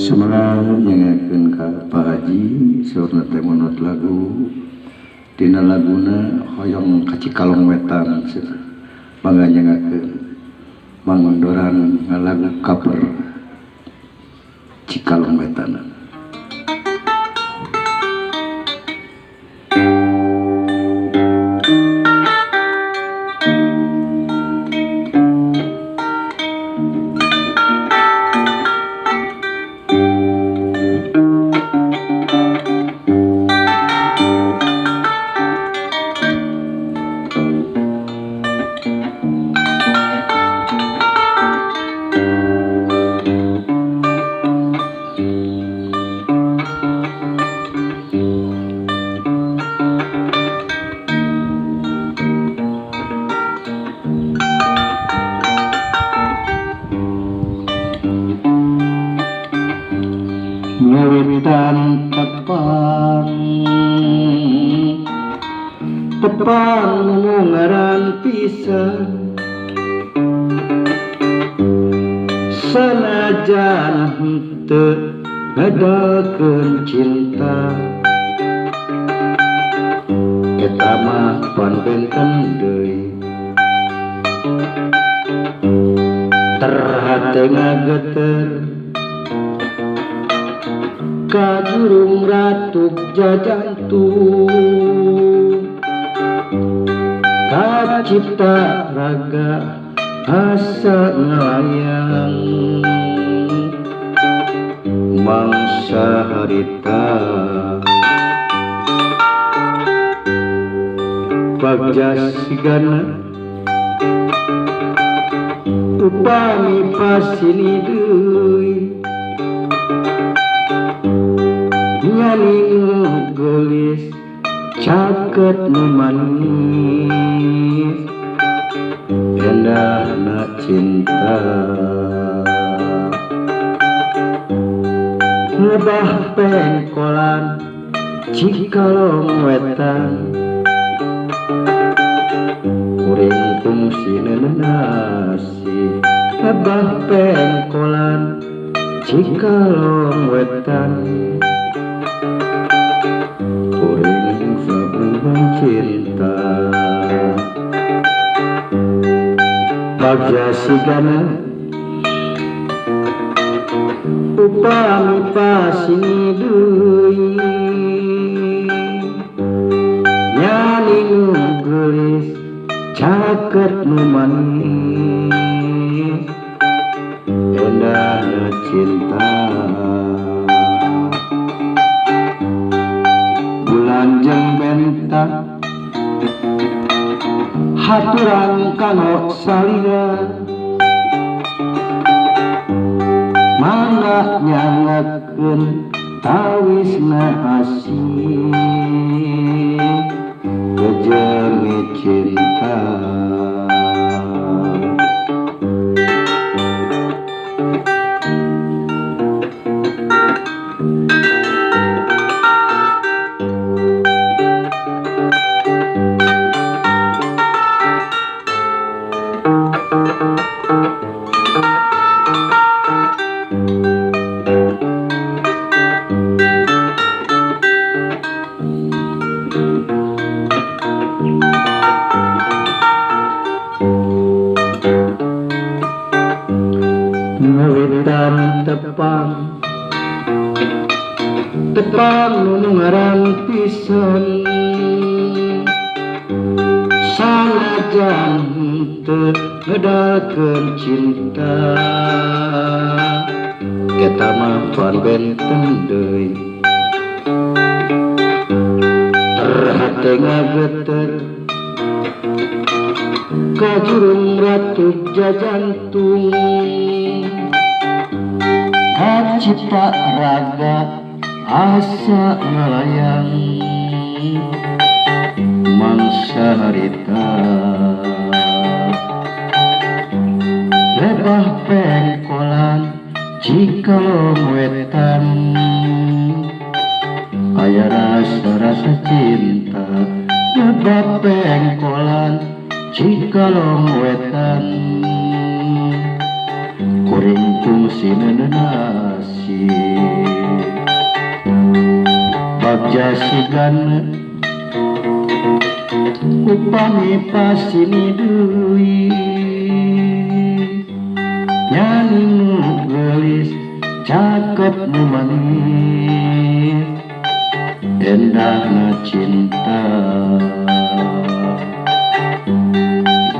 Semangat nyanyikan ka Pak Haji saurna teh munut lagu dina laguna hoyong ka Cikalong Wetan cenah mangga nyangakeun mangundoran ngalagu cover Cikalong Wetan. Ngawitan tepang ngaran pisan sanajan henteu ngadakeun cinta eta mah pan benten deui terhate ngageter kajurung ratuk jajantung kacipta raga asa nglayang mangsa harita bagja sigana upami pasini deui nyani gelis caket nu manis endahna cinta ngebah pengkolan Cikalong Wetan kuring fungsi nasi ngebah pengkolan Cikalong Wetan cinta bagja sigana upami pasini deui nyani nu gelis caket nu manis endahna cinta bulan jeung bentang haturan kano salira mangga nyangakeun tawisna asih kejengi cinta ngawitan tepang nu ngaran pisan sanajan teu ngadakeun cinta eta mah pan benten deui terhate ngageter kajurung ratuk jajantung kacipta raga asa nglayang mangsa harita lebah pengkolan Cikalong Wetan aya rasa cinta lebah pengkolan Cikalong Wetan kuring fungsina nasi bagja sigan upami pasini deui nyanyi nu gelis cakep nu manis endahna cinta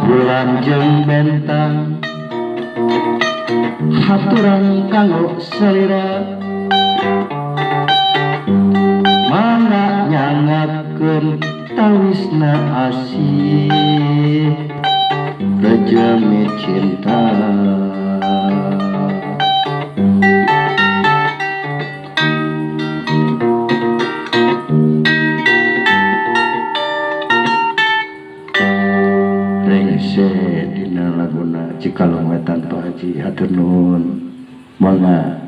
bulan jeung bentang haturan kanggo salira mana nyangatkeun tawisna asih rejemi cinta rengse dina laguna Cikalong Wetan Pak Haji hatur nuhun mangga